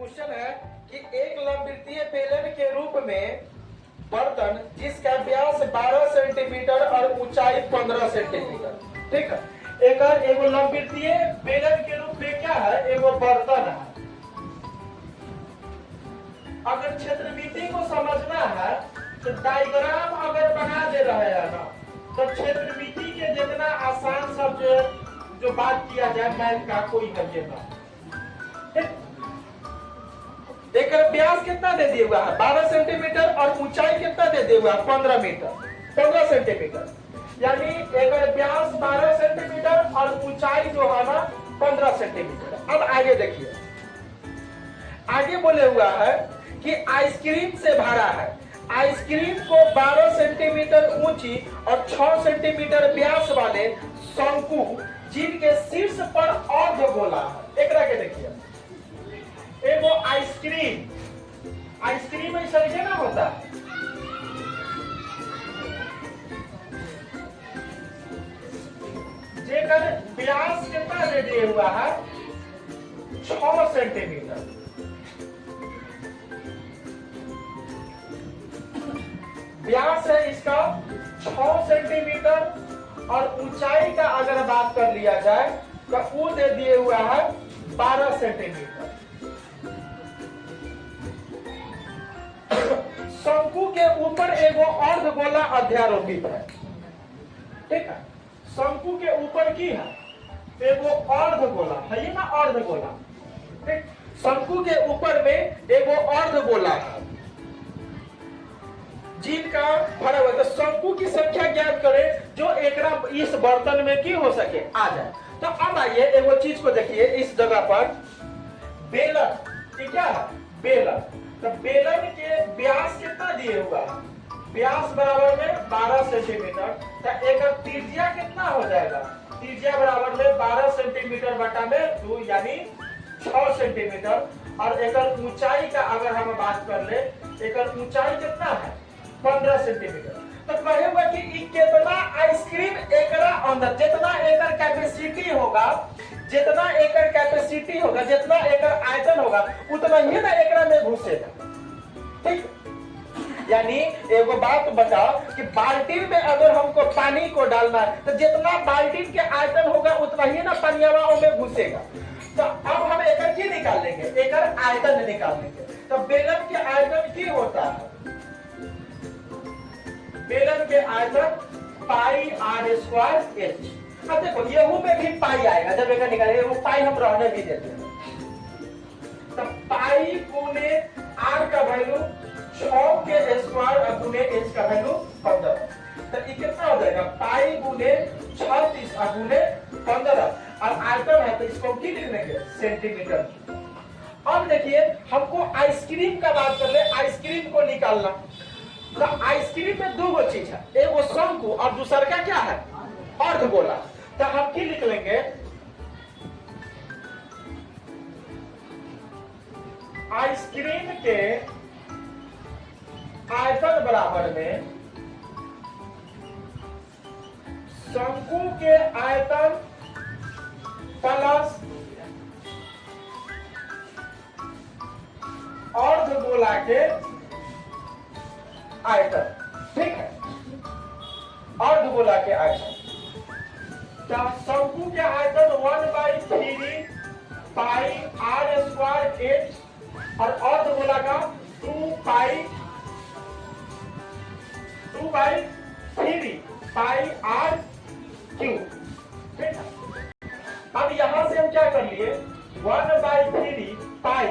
Question है कि एक लंबवृत्तीय बेलन के रूप में बर्तन जिसका व्यास 12 सेंटीमीटर और ऊंचाई 15 सेंटीमीटर, ठीक है। एगो लंबवृत्तीय बेलन के रूप में क्या है, एगो बर्तन है। अगर क्षेत्रमिति को समझना है तो डायग्राम अगर बना दे रहे हैं ना, तो क्षेत्रमिति के जितना आसान सब जो बात किया जाए मैथ का कोई करिएगा। एक व्यास कितना दे दिया हुआ है 12 सेंटीमीटर और ऊंचाई कितना दे दिया हुआ है 15 सेंटीमीटर। यानी एक व्यास 12 सेंटीमीटर और ऊंचाई जो है ना 15 सेंटीमीटर। अब आगे देखिए, आगे बोले हुआ है कि आइसक्रीम से भरा है। आइसक्रीम को 12 सेंटीमीटर ऊंची और 6 सेंटीमीटर व्यास वाले शंकु जिनके शीर्ष पर अर्धगोला है। एक के देखिए, एगो आइसक्रीम ऐसा ना होता है, जेकर व्यास कितना दे दिए हुआ है 6 सेंटीमीटर। व्यास है इसका 6 सेंटीमीटर और ऊंचाई का अगर बात कर लिया जाए तो वो दे दिए हुआ है 12 सेंटीमीटर। शंकु के ऊपर एगो अर्धगोला अध्यारोपित है, ठीक है। शंकु के ऊपर की है एगो अर्धगोला है, ये ना अर्धगोला, ठीक। शंकु के ऊपर में एगो अर्धगोला है जिनका भरा हुआ। तो शंकु की संख्या ज्ञात करें जो एकरा इस बर्तन में की हो सके आ जाए। तो अब आइए एगो चीज को देखिए, इस जगह पर बेलन, ठीक है, बेलन। तो बेलन के व्यास कितना दिए हुआ है, व्यास बराबर में 12 सेंटीमीटर। तो एक त्रिज्या कितना हो जाएगा, त्रिज्या बराबर में 12 सेंटीमीटर बटा में 2 यानी 6 सेंटीमीटर। और एक ऊंचाई का अगर हम बात कर ले, एक ऊंचाई कितना है 15 सेंटीमीटर। तो कहे हुआ कि कितना आइसक्रीम एकरा अंदर, जितना एकर कैपेसिटी होगा, जितना एकर कैपेसिटी होगा, जितना एकर आयतन होगा, उतना ही ना एकरा में घुसेगा, ठीक। यानी एगो बात बताओ कि बाल्टीन में अगर हमको पानी को डालना है तो जितना बाल्टीन के आयतन होगा उतना ही ना पानियावा में घुसेगा। तो अब हम एकर की निकाल लेंगे, एकर आयतन निकाल लेंगे। तो बेलन के आयतन की होता है, बेलन के आयतन पाई आर स्क्वायर एच। अब देखो येहू में भी पाई आएगा, जब एक निकालेंगे वो पाई हम रहने भी देते हैं। तो पाई गुने आर का वैल्यू 6 के स्क्वायर गुने एच का वैल्यू 15। तो ये कितना हो जाएगा, पाई गुने 36 गुने 15। और आयतन है तो इसको की लिख लेंगे सेंटीमीटर। अब देखिए हमको आइसक्रीम का बात कर ले, आइसक्रीम को निकालना। तो आइसक्रीम में दो चीज है, एक वो शंकु और दूसरा का क्या है अर्धगोला। तो हम की लिख लेंगे, आइसक्रीम के आयतन बराबर में शंकु के आयतन प्लस अर्धगोला के आयतन, ठीक है, अर्धगोला के आयतन। क्या शंकु के आयतन 1/3 पाई आर स्क्वायर एच और अर्धगोला का 2/3 पाई आर क्यूब, ठीक है। अब यहां से हम क्या कर लिए 1/3 पाई।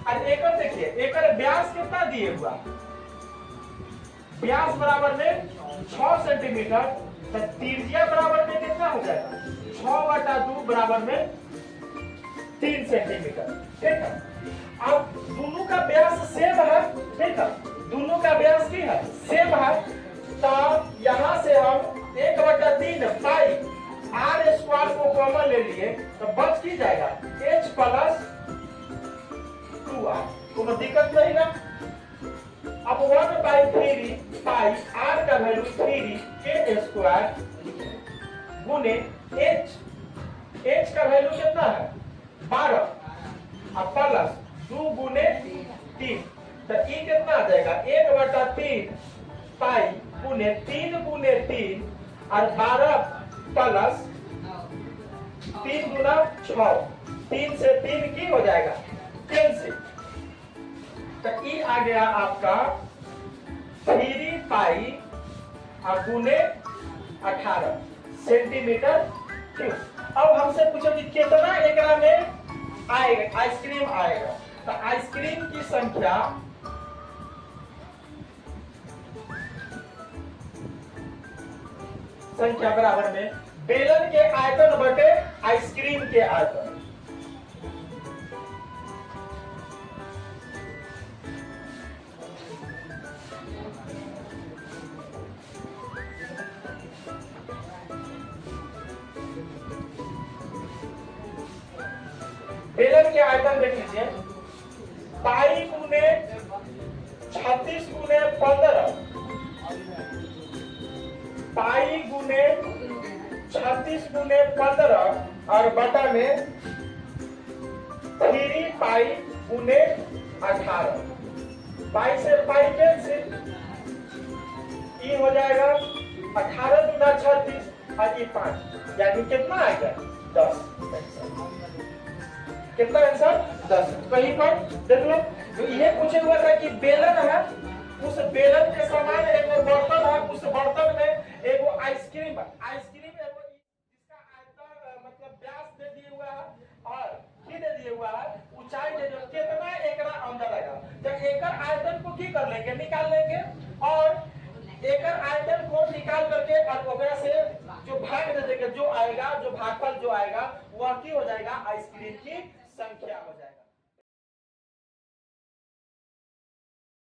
और एकर देखिए, एकर व्यास कितना दिए हुआ, व्यास बराबर में 6 सेंटीमीटर। तो त्रिज्या बराबर में कितना हो जाएगा 6/2 बराबर में 3 सेंटीमीटर, ठीक है। अब दोनों का व्यास सेम है, ठीक है, दोनों का व्यास की है सेम है। तो यहां से हम 1/3 पाई आर स्क्वायर को कॉमन ले लिए तो बच की जाएगा h प्लस 2r, कोनो दिक्कत नहीं ना। अब 1/3 पाई आर का वैल्यू 3 के स्क्वायर गुने h का वैल्यू कितना है 12 और प्लस 2 गुने आ जाएगा 1/3 पाई गुने 3 और 12 प्लस 3 गुना 6, 3 से 3 की हो जाएगा 10 से। तो ये आ गया आपका 3 पाई और गुने 18 सेंटीमीटर क्यूब। अब हमसे पूछो कि कितना एकरा में आएगा आइसक्रीम आएगा। तो आइसक्रीम की संख्या बराबर में बेलन के आयतन बटे आइसक्रीम के आयतन। बेलन के आयतन देख लीजिए, पाई गुने 36 गुने 15, पाई गुने 36 गुने 15 और बटा में 3 पाई गुने 18। पाई से पाई कैंसिल, ये हो जाएगा 18 गुना 36 और ये 5, यानी कितना आएगा 10। कितना आंसर 10। कहीं पर देख लो, जो ये पूछे हुआ था कि बेलन है, उस बेलन के समान एक बर्तन है, उस बर्तन में एगो आइसक्रीम है। आइसक्रीम एगो जिसका आयतन मतलब व्यास दे दिए हुआ है और की दे दिए हुआ है ऊंचाई दे दिए, कितना एकरा अंदर आएगा। जब एकर आयतन को की कर लेंगे, निकाल लेंगे और एकर आयतन को निकाल करके और ओकरा से जो भाग दे देंगे, जो आएगा, जो भागफल जो आएगा वह की हो जाएगा आइसक्रीम की संख्या।